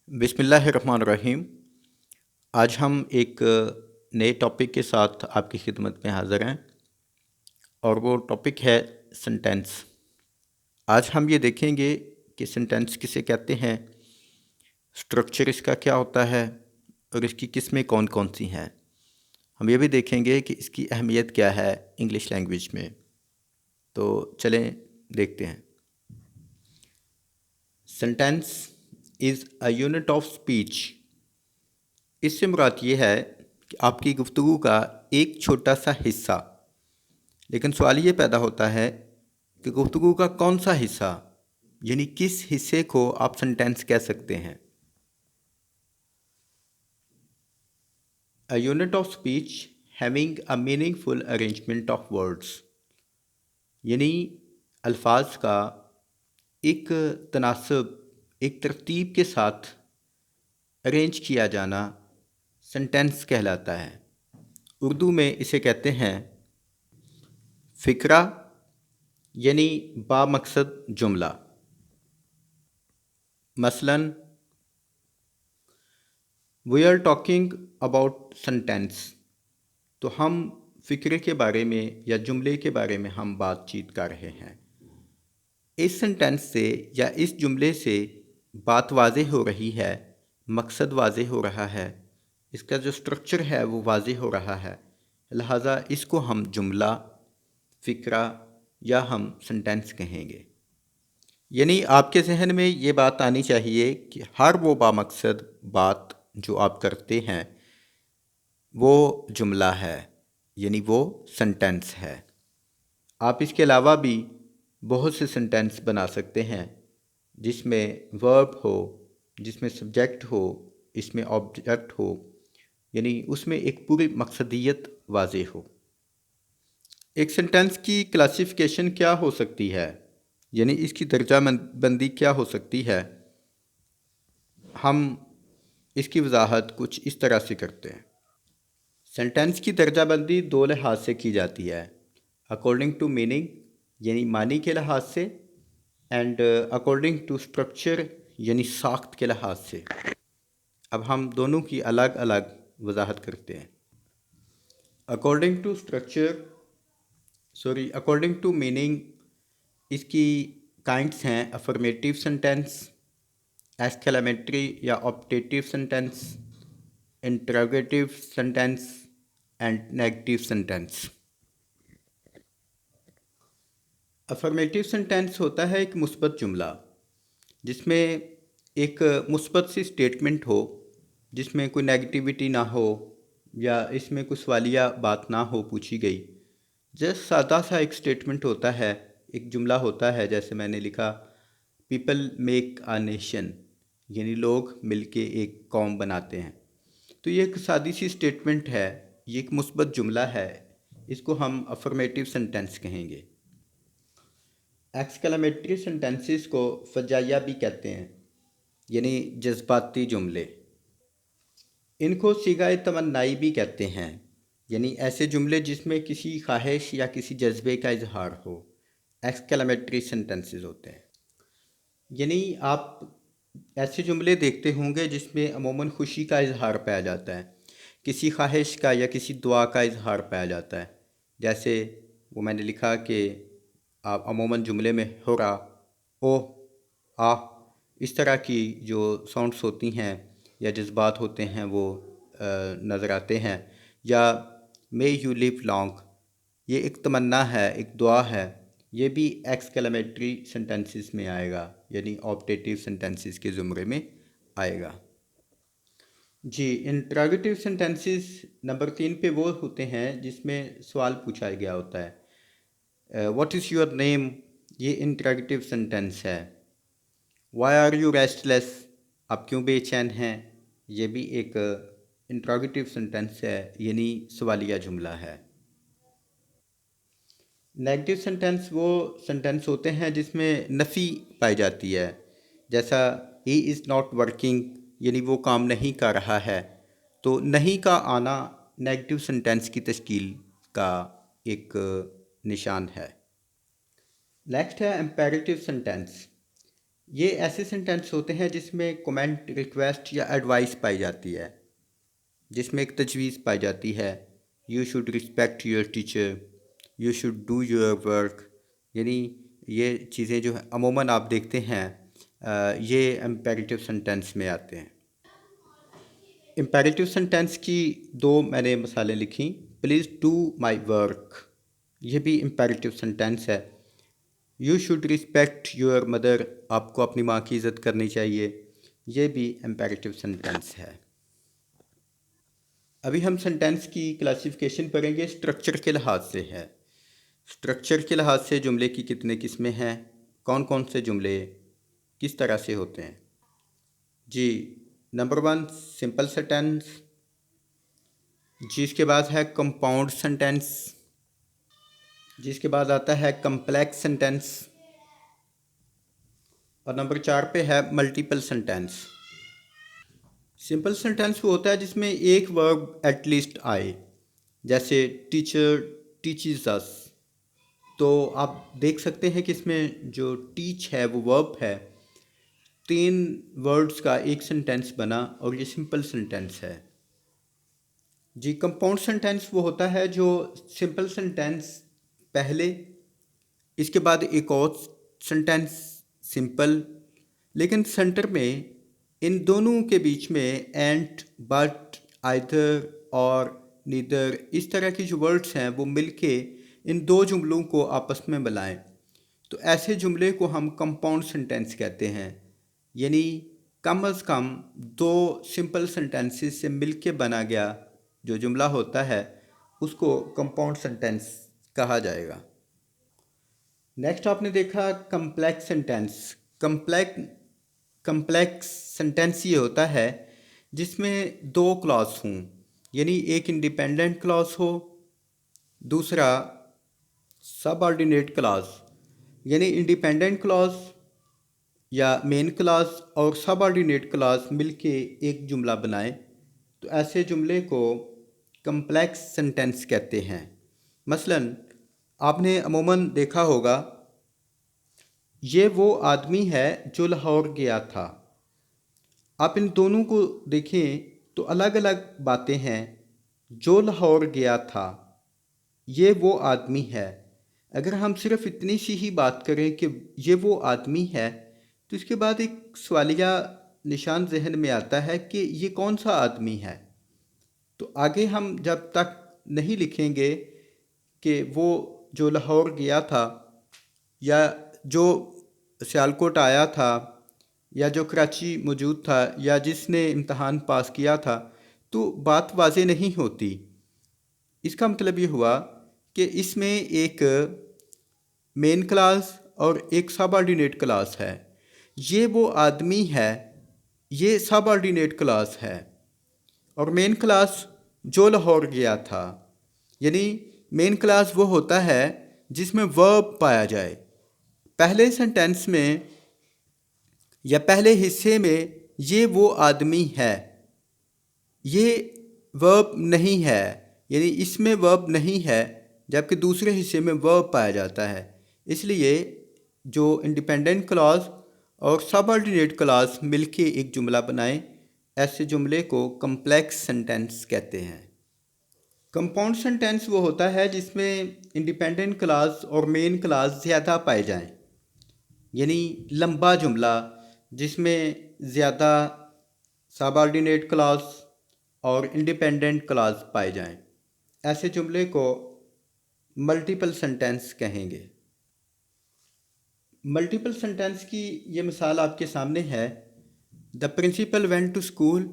बिस्मिल्लाहिर्रहमानिर्रहीम। आज हम एक नए टॉपिक के साथ आपकी खिदमत में हाज़िर हैं और वो टॉपिक है सेंटेंस। आज हम ये देखेंगे कि सेंटेंस किसे कहते हैं, स्ट्रक्चर इसका क्या होता है और इसकी किस्में कौन कौन सी हैं। हम ये भी देखेंगे कि इसकी अहमियत क्या है इंग्लिश लैंग्वेज में। तो चलें देखते हैं। Sentence is a unit of speech. इससे मुराद ये है कि आपकी गुफ्तगू का एक छोटा सा हिस्सा। लेकिन सवाल ये पैदा होता है कि गुफ्तगू का कौन सा हिस्सा, यानी किस हिस्से को आप सेंटेंस कह सकते हैं। A unit of speech having a meaningful arrangement of words, यानी अल्फाज का एक तनासब, एक तरतीब के साथ अरेंज किया जाना सेंटेंस कहलाता है। उर्दू में इसे कहते हैं फ़िक्रा, यानी बामकसद जुमला। मसलन we are talking about sentence, तो हम फ़िक्रे के बारे में या जुमले के बारे में हम बातचीत कर रहे हैं। इस सेंटेंस से या इस जुमले से बात वाज़े हो रही है, मकसद वाज़े हो रहा है, इसका जो स्ट्रक्चर है वो वाज़े हो रहा है। लिहाजा इसको हम जुमला, फ़िक्रा या हम सेंटेंस कहेंगे। यानी आपके जहन में ये बात आनी चाहिए कि हर वो बामकसद बात जो आप करते हैं वो जुमला है, यानी वो सेंटेंस है। आप इसके अलावा भी बहुत से सेंटेंस बना सकते हैं जिसमें वर्ब हो, जिसमें सब्जेक्ट हो, इसमें ऑब्जेक्ट हो, यानी उसमें एक पूरी मकसदियत वाज़े हो। एक सेंटेंस की क्लासिफिकेशन क्या हो सकती है, यानी इसकी दर्जा बंदी क्या हो सकती है। हम इसकी वजाहत कुछ इस तरह से करते हैं। सेंटेंस की दर्जाबंदी दो लिहाज से की जाती है, अकॉर्डिंग टू मीनिंग यानी मानी के लिहाज से, एंड अकॉर्डिंग टू स्ट्रक्चर यानी साख्त के लिहाज से। अब हम दोनों की अलग अलग वजाहत करते हैं। According to structure according to meaning, इसकी काइंड्स हैं अफर्मेटिव सेंटेंस, एक्सक्लेमेटरी या optative sentence, interrogative sentence and negative sentence. Affirmative sentence होता है एक मुस्बत जुमला जिसमें एक मुस्बत सी स्टेटमेंट हो, जिसमें कोई नेगेटिविटी ना हो या इसमें कोई सवालिया बात ना हो पूछी गई। जस्ट सादा सा एक स्टेटमेंट होता है, एक जुमला होता है। जैसे मैंने लिखा पीपल मेक अ नेशन, यानी लोग मिलके एक कौम बनाते हैं। तो ये एक सादी सी स्टेटमेंट है, ये एक मुस्बत जुमला है, इसको हम अफर्मेटिव सेंटेंस कहेंगे। एक्सक्लेमेटरी सेंटेंसेस को फजाइया भी कहते हैं, यानी जज्बाती जुमले। इनको सिगाए तमन्नाई भी कहते हैं, यानी ऐसे जुमले जिसमें किसी ख्वाहिश या किसी जज्बे का इजहार हो, एक्सक्लेमेटरी सेंटेंसेस होते हैं। यानी आप ऐसे जुमले देखते होंगे जिसमें अमूमन खुशी का इजहार पाया जाता है, किसी ख्वाहिश का या किसी दुआ का इजहार पाया जाता है। जैसे वो मैंने लिखा कि आप अमूमन जुमले में हो रहा, ओह, आ, इस तरह की जो साउंड्स होती हैं या जज्बात होते हैं वो नज़र आते हैं। या मे यू लिव लॉन्ग, ये एक तमन्ना है, एक दुआ है, ये भी एक्सक्लेमेटरी सेंटेंसेस में आएगा, यानी ऑप्टेटिव सेंटेंसेस के ज़ुमरे में आएगा। जी, इंट्रोगेटिव सेंटेंसेस नंबर 3 पे वो होते हैं जिसमें सवाल पूछा गया होता है। व्हाट इज़ योर नेम, ये इंट्रोगेटिव सेंटेंस है। वाई आर यू रेस्टलेस, आप क्यों बेचैन हैं, ये भी एक इंट्रोगेटिव सेंटेंस है, यानी सवालिया जुमला है। नेगेटिव सेंटेंस वो सेंटेंस होते हैं जिसमें नफ़ी पाई जाती है। जैसा ही इज़ नॉट वर्किंग, यानी वो काम नहीं कर रहा है। तो नहीं का आना नेगेटिव सेंटेंस की तश्कील का एक निशान है। नेक्स्ट है एम्पेरेटिव सेंटेंस। ये ऐसे सेंटेंस होते हैं जिसमें कमेंट, रिक्वेस्ट या एडवाइस पाई जाती है, जिसमें एक तजवीज़ पाई जाती है। You should respect your teacher, you should do your work. यानी ये चीज़ें जो है अमूमन आप देखते हैं ये इम्पेरेटिव सेंटेंस में आते हैं। इम्पेरेटिव सेंटेंस की दो मैंने मिसालें लिखी। प्लीज़ डू माई वर्क, ये भी इम्पेरेटिव सेंटेंस है। You should respect your mother, आपको अपनी माँ की इज़्ज़त करनी चाहिए, ये भी इम्पेरेटिव सेंटेंस है। अभी हम सेंटेंस की क्लासिफिकेशन करेंगे स्ट्रक्चर के लिहाज से है। स्ट्रक्चर के लिहाज से जुमले की कितने किस्में हैं, कौन कौन से जुमले किस तरह से होते हैं। जी, नंबर 1 सिंपल सेंटेंस, जिसके बाद है कंपाउंड सेंटेंस, जिसके बाद आता है कम्प्लेक्स सेंटेंस, और नंबर 4 पे है मल्टीपल सेंटेंस। सिंपल सेंटेंस वो होता है जिसमें एक वर्ब एटलीस्ट आए, जैसे टीचर टीचेस अस। तो आप देख सकते हैं कि इसमें जो टीच है वो वर्ब है, 3 वर्ड्स का एक सेंटेंस बना और ये सिंपल सेंटेंस है। जी, कंपाउंड सेंटेंस वो होता है जो सिंपल सेंटेंस पहले, इसके बाद एक और सेंटेंस सिंपल, लेकिन सेंटर में इन दोनों के बीच में एंड, बट, आइदर और नीदर, इस तरह की जो वर्ड्स हैं वो मिलके इन दो जुमलों को आपस में मिलाएं, तो ऐसे जुमले को हम कंपाउंड सेंटेंस कहते हैं। यानी कम अज़ कम दो सिंपल सेंटेंसेस से मिलके बना गया जो जुमला होता है उसको कंपाउंड सेंटेंस कहा जाएगा। नेक्स्ट आपने देखा कम्प्लेक्स सेंटेंस। कम्प्लेक्स सेंटेंस ये होता है जिसमें दो क्लॉज हों, यानी एक इंडिपेंडेंट क्लॉज हो, दूसरा सबऑर्डिनेट क्लॉज। यानी इंडिपेंडेंट क्लॉज या मेन क्लॉज और सबऑर्डिनेट क्लॉज मिलके एक जुमला बनाए, तो ऐसे जुमले को कम्प्लेक्स सेंटेंस कहते हैं। मसलन आपने अमूमन देखा होगा, ये वो आदमी है जो लाहौर गया था। आप इन दोनों को देखें तो अलग अलग बातें हैं। जो लाहौर गया था, ये वो आदमी है। अगर हम सिर्फ इतनी सी ही बात करें कि ये वो आदमी है, तो इसके बाद एक सवालिया निशान जहन में आता है कि ये कौन सा आदमी है। तो आगे हम जब तक नहीं लिखेंगे कि वो जो लाहौर गया था, या जो सियालकोट आया था, या जो कराची मौजूद था, या जिसने इम्तहान पास किया था, तो बात वाज़े नहीं होती। इसका मतलब ये हुआ कि इसमें एक मेन क्लास और एक सबऑर्डिनेट क्लास है। ये वो आदमी है, ये सबऑर्डिनेट क्लास है, और मेन क्लास जो लाहौर गया था। यानी मेन क्लास वो होता है जिसमें वर्ब पाया जाए। पहले सेंटेंस में या पहले हिस्से में ये वो आदमी है, ये वर्ब नहीं है, यानी इसमें वर्ब नहीं है, जबकि दूसरे हिस्से में वर्ब पाया जाता है। इसलिए जो इंडिपेंडेंट क्लॉज और सबऑर्डिनेट क्लॉज मिलके एक जुमला बनाएं, ऐसे जुमले को कम्प्लेक्स सेंटेंस कहते हैं। कंपाउंड सेंटेंस वो होता है जिसमें इंडिपेंडेंट क्लॉज और मेन क्लॉज ज़्यादा पाए जाएं, यानी लंबा जुमला जिसमें ज़्यादा सबऑर्डिनेट क्लॉज और इंडिपेंडेंट क्लॉज पाए जाएं, ऐसे जुमले को मल्टीपल सेंटेंस कहेंगे। मल्टीपल सेंटेंस की ये मिसाल आपके सामने है। The principal went to school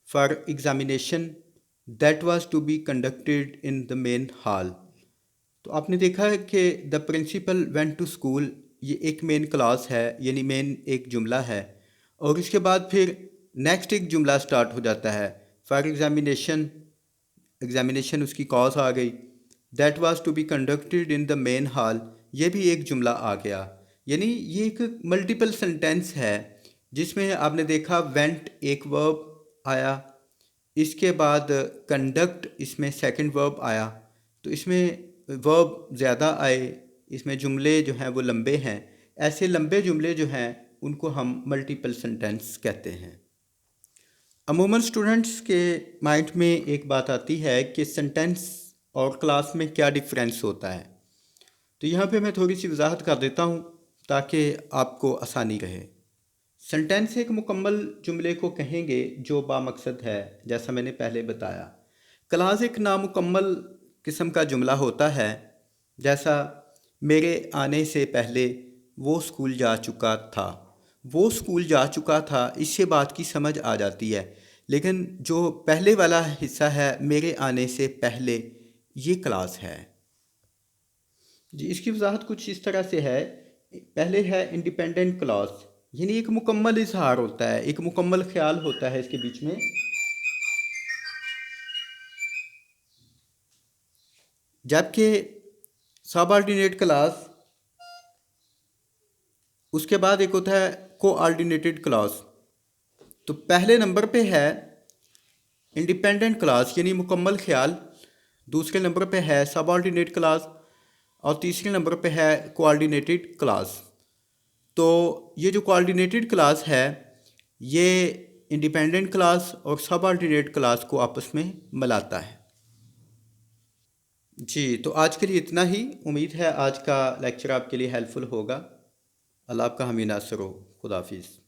for examination that was to be conducted in the main hall. तो आपने देखा है कि the principal went to school ये एक मेन क्लॉज है, यानी मेन एक जुमला है, और इसके बाद फिर नेक्स्ट एक जुमला स्टार्ट हो जाता है, फॉर एग्जामिनेशन, एग्जामिनेशन उसकी कॉज आ गई, that was to be conducted in the main hall, ये भी एक जुमला आ गया। यानी ये एक मल्टीपल सेंटेंस है जिसमें आपने देखा वेंट एक वर्ब आया, इसके बाद कंडक्ट इसमें सेकंड वर्ब आया, तो इसमें वर्ब ज़्यादा आए, इसमें जुमले जो हैं वो लंबे हैं। ऐसे लंबे जुमले जो हैं उनको हम मल्टीपल सेंटेंस कहते हैं। अमूमन स्टूडेंट्स के माइंड में एक बात आती है कि सेंटेंस और क्लास में क्या डिफरेंस होता है। तो यहाँ पे मैं थोड़ी सी वजाहत कर देता हूँ ताकि आपको आसानी रहे। सेंटेंस एक मुकम्मल जुमले को कहेंगे जो बामकसद है, जैसा मैंने पहले बताया। क्लास एक नामुकम्मल किस्म का जुमला होता है, जैसा मेरे आने से पहले वो स्कूल जा चुका था। वो स्कूल जा चुका था, इससे बात की समझ आ जाती है। लेकिन जो पहले वाला हिस्सा है, मेरे आने से पहले, ये क्लास है जी। इसकी वजाहत कुछ इस तरह से है। पहले है इंडिपेंडेंट क्लास, यानी एक मुकम्मल इजहार होता है, एक मुकम्मल ख्याल होता है इसके बीच में। जबकि सबऑर्डिनेट क्लास, उसके बाद एक होता है कोऑर्डिनेटेड क्लास। तो पहले नंबर पे है इंडिपेंडेंट क्लास यानी मुकम्मल ख्याल, दूसरे नंबर पे है सबऑर्डिनेट क्लास और तीसरे नंबर पे है कोऑर्डिनेटेड क्लास। तो ये जो कोऑर्डिनेटेड क्लास है, ये इंडिपेंडेंट क्लास और सबऑर्डिनेट क्लास को आपस में मिलाता है जी। तो आज के लिए इतना ही। उम्मीद है आज का लेक्चर आपके लिए हेल्पफुल होगा। अल्लाह आपका हामी नासर हो। खुदा हाफिज़।